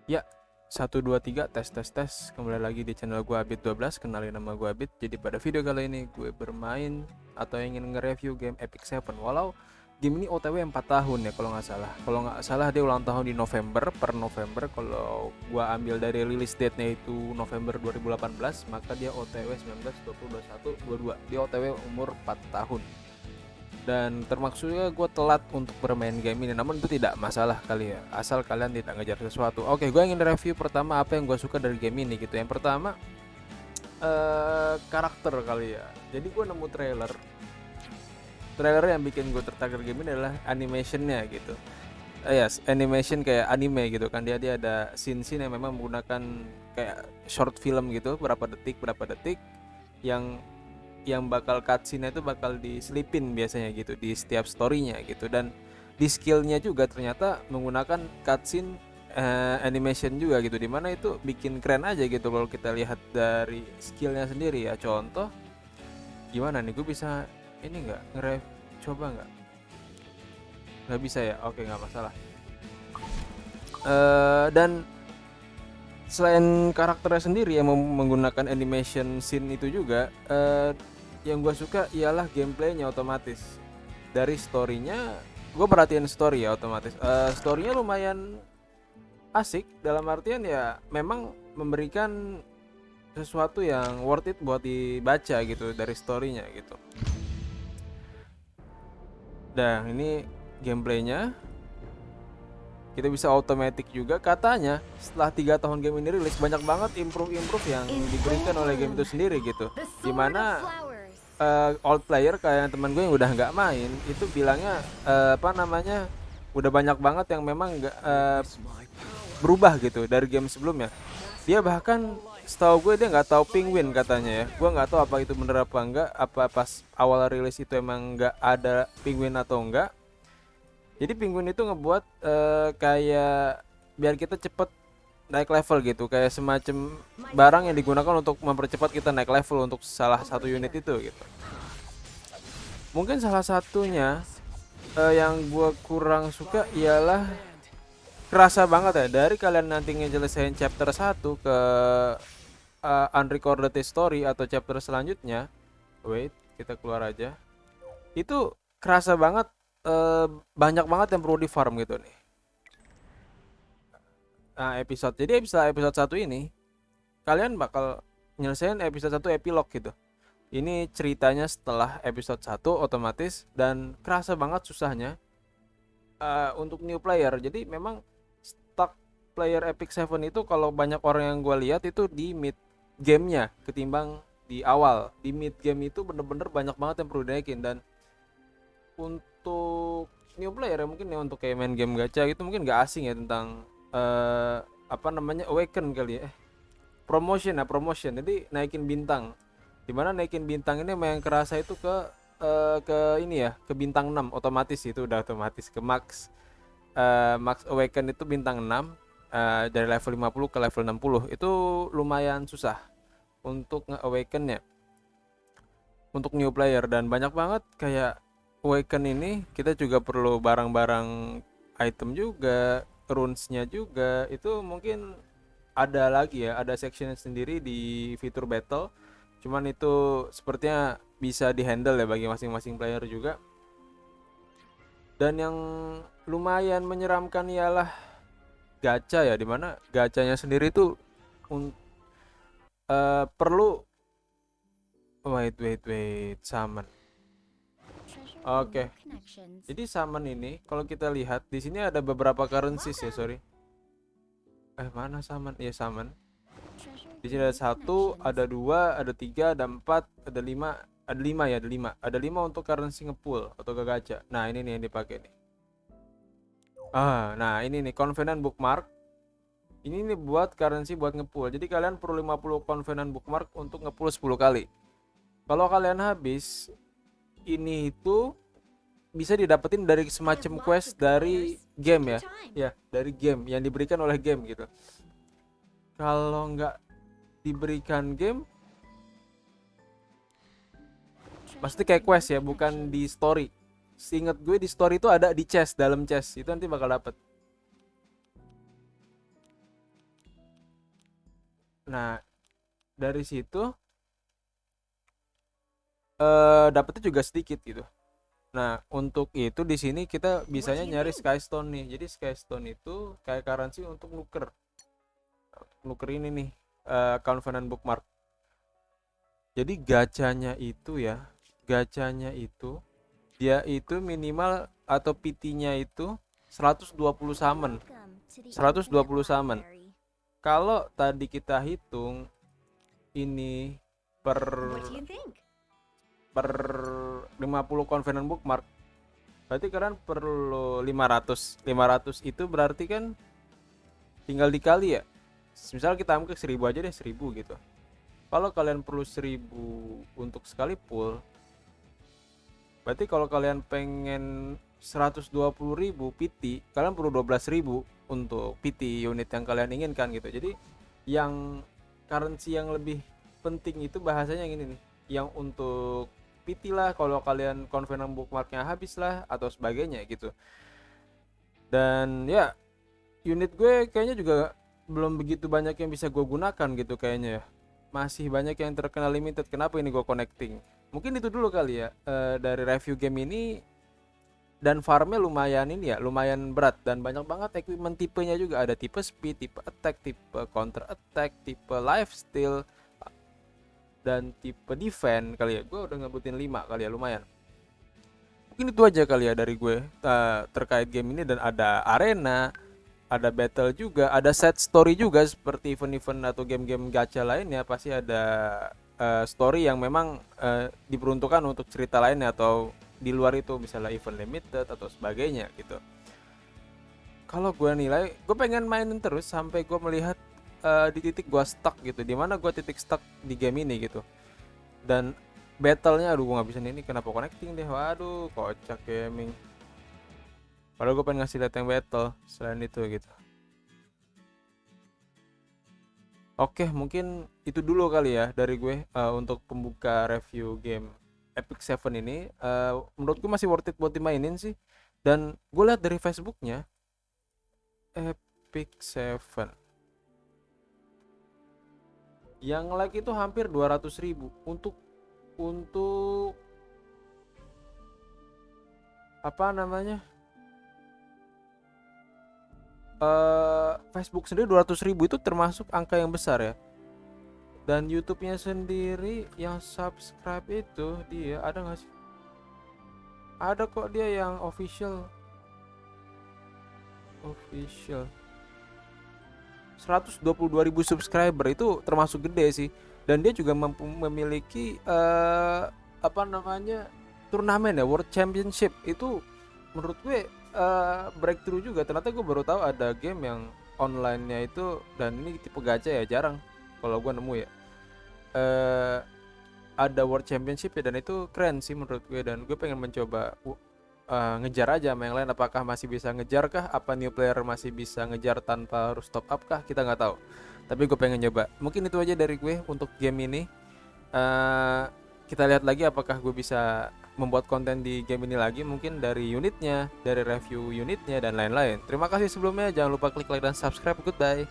Ya, 1 2 3 tes tes tes. Kembali lagi di channel gue Abid 12. Kenalin nama gue Abid. Jadi pada video kali ini gue bermain atau ingin nge-review game Epic Seven. Walau game ini OTW 4 tahun ya kalau nggak salah. Kalau nggak salah dia ulang tahun di November, per November. Kalau gue ambil dari release date-nya itu November 2018, maka dia OTW 19, 20, 21, 22. Dia OTW umur 4 tahun. Dan termaksudnya gue telat untuk bermain game ini, namun itu tidak masalah kali ya, asal kalian tidak ngejar sesuatu. Oke, gue ingin review pertama apa yang gue suka dari game ini gitu. Yang pertama, karakter kali ya. Jadi gue nemu trailer yang bikin gue tertarik game ini adalah animationnya gitu. Yes, animation kayak anime gitu kan. Dia ada scene-scene yang memang menggunakan kayak short film gitu, berapa detik yang bakal cutscene itu bakal diselipin biasanya gitu di setiap storynya gitu. Dan di skillnya juga ternyata menggunakan cutscene animation juga gitu, dimana itu bikin keren aja gitu kalau kita lihat dari skillnya sendiri ya. Contoh gimana nih, gue bisa ini nggak coba nggak bisa ya, oke nggak masalah. Dan selain karakternya sendiri yang menggunakan animation scene itu juga, yang gue suka ialah gameplaynya otomatis. Dari storynya, gue perhatiin story ya otomatis. Storynya lumayan asik, dalam artian ya memang memberikan sesuatu yang worth it buat dibaca gitu dari storynya gitu. Dan ini gameplaynya kita bisa automatic juga katanya. Setelah 3 tahun game ini rilis, banyak banget improve yang diberikan oleh game itu sendiri gitu, dimana old player kayak teman gue yang udah nggak main itu bilangnya apa namanya, udah banyak banget yang memang nggak berubah gitu dari game sebelumnya. Dia bahkan setahu gue dia nggak tahu penguin katanya ya. Gue nggak tahu apa itu bener apa enggak, apa pas awal rilis itu emang nggak ada penguin atau enggak. Jadi penguin itu ngebuat kayak biar kita cepet naik level gitu, kayak semacam barang yang digunakan untuk mempercepat kita naik level untuk salah satu unit itu gitu. Mungkin salah satunya yang gue kurang suka ialah kerasa banget ya dari kalian nanti ngejelasin chapter 1 ke unrecorded story atau chapter selanjutnya. Wait, kita keluar aja. Itu kerasa banget, eh, banyak banget yang perlu di farm gitu nih. Nah, episode 1 ini kalian bakal nyelesain episode 1 epilog gitu. Ini ceritanya setelah episode 1 otomatis, dan kerasa banget susahnya untuk new player. Jadi memang stuck player Epic Seven itu, kalau banyak orang yang gue lihat itu di mid gamenya ketimbang di awal. Di mid game itu bener-bener banyak banget yang perlu dinaikin. Dan untuk new player ya, mungkin ya untuk kayak main game gacha gitu mungkin gak asing ya tentang apa namanya, awaken kali ya, promotion. Jadi naikin bintang, dimana naikin bintang ini memang kerasa itu ke ini ya, ke bintang 6 otomatis. Itu udah otomatis ke max awaken itu bintang 6, dari level 50 ke level 60. Itu lumayan susah untuk nge-awakennya untuk new player. Dan banyak banget kayak awaken ini kita juga perlu barang-barang item juga, runesnya juga. Itu mungkin ada lagi ya, ada section sendiri di fitur battle, cuman itu sepertinya bisa dihandle ya bagi masing-masing player juga. Dan yang lumayan menyeramkan ialah gacha ya, dimana gachanya sendiri tuh perlu wait summon. Oke, jadi summon ini kalau kita lihat di sini ada beberapa currencies ya, sorry. Mana summon? Ya summon. Di sini ada 1, ada 2, ada 3, ada 4, ada 5, ada 5 ya, ada 5 untuk currency ngepool atau ke gacha. Nah, ini nih yang dipakai nih. Nah ini nih Covenant Bookmark. Ini nih buat currency buat ngepool. Jadi kalian perlu 50 Covenant Bookmark untuk ngepool 10 kali. Kalau kalian habis ini itu bisa didapetin dari semacam quest dari game ya. Ya, dari game yang diberikan oleh game gitu. Kalau nggak diberikan game, pasti kayak quest ya, bukan di story. Seingat gue di story itu ada di chest, dalam chest. Itu nanti bakal dapet. Nah, dari situ dapetnya juga sedikit gitu. Nah, untuk itu di sini kita bisanya nyari Skystone nih. Jadi Skystone itu kayak currency untuk nuker ini nih, Covenant Bookmark. Jadi gacanya itu dia itu minimal atau PT-nya itu 120 summon. 120 summon. Kalau tadi kita hitung ini per 50 Covenant Bookmark, berarti kalian perlu 500 itu berarti kan tinggal dikali ya. Misal kita ambil 1000 aja deh, 1000 gitu. Kalau kalian perlu 1000 untuk sekali pull, berarti kalau kalian pengen 120.000 PT, kalian perlu 12.000 untuk PT unit yang kalian inginkan gitu. Jadi yang currency yang lebih penting itu bahasanya yang ini nih, yang untuk PT lah kalau kalian Covenant Bookmarknya habis lah atau sebagainya gitu. Dan ya unit gue kayaknya juga belum begitu banyak yang bisa gue gunakan gitu kayaknya ya. Masih banyak yang terkena limited. Kenapa ini gue connecting? Mungkin itu dulu kali ya, dari review game ini. Dan farmnya lumayan ini ya, lumayan berat dan banyak banget equipment tipenya juga. Ada tipe speed, tipe attack, tipe counter attack, tipe lifesteal, dan tipe defense kali ya. Gue udah ngebutin 5 kali ya, lumayan. Mungkin itu aja kali ya dari gue terkait game ini. Dan ada arena, ada battle juga, ada set story juga seperti event-event atau game-game gacha lainnya. Pasti ada story yang memang diperuntukkan untuk cerita lainnya atau di luar itu, misalnya event limited atau sebagainya gitu. Kalau gue nilai, gue pengen mainin terus sampai gue melihat di titik gue stuck gitu, dimana gue titik stuck di game ini gitu. Dan battlenya, aduh gue nggak bisa ini, kenapa connecting deh, waduh kocak gaming. Padahal gue pengen ngasih lihat yang battle selain itu gitu. Oke, mungkin itu dulu kali ya dari gue untuk pembuka review game Epic Seven ini. Menurutku masih worth it buat dimainin sih. Dan gue lihat dari Facebooknya Epic Seven yang like itu hampir 200.000 untuk apa namanya, Facebook sendiri 200.000 itu termasuk angka yang besar ya. Dan YouTube-nya sendiri yang subscribe itu dia ada nggak sih? Ada kok dia yang official 122.000 subscriber, itu termasuk gede sih. Dan dia juga memiliki apa namanya, turnamen ya, World Championship. Itu menurut gue breakthrough juga. Ternyata gue baru tahu ada game yang online-nya itu, dan ini tipe gacha ya, jarang kalau gue nemu ya. Ada World Championship ya, dan itu keren sih menurut gue. Dan gue pengen mencoba ngejar aja sama yang lain. Apakah masih bisa ngejar kah? Apa new player masih bisa ngejar tanpa harus top up kah? Kita nggak tahu. Tapi gue pengen nyoba. Mungkin itu aja dari gue untuk game ini. Kita lihat lagi apakah gue bisa membuat konten di game ini lagi. Mungkin dari unitnya, dari review unitnya, dan lain-lain. Terima kasih sebelumnya. Jangan lupa klik like dan subscribe. Goodbye.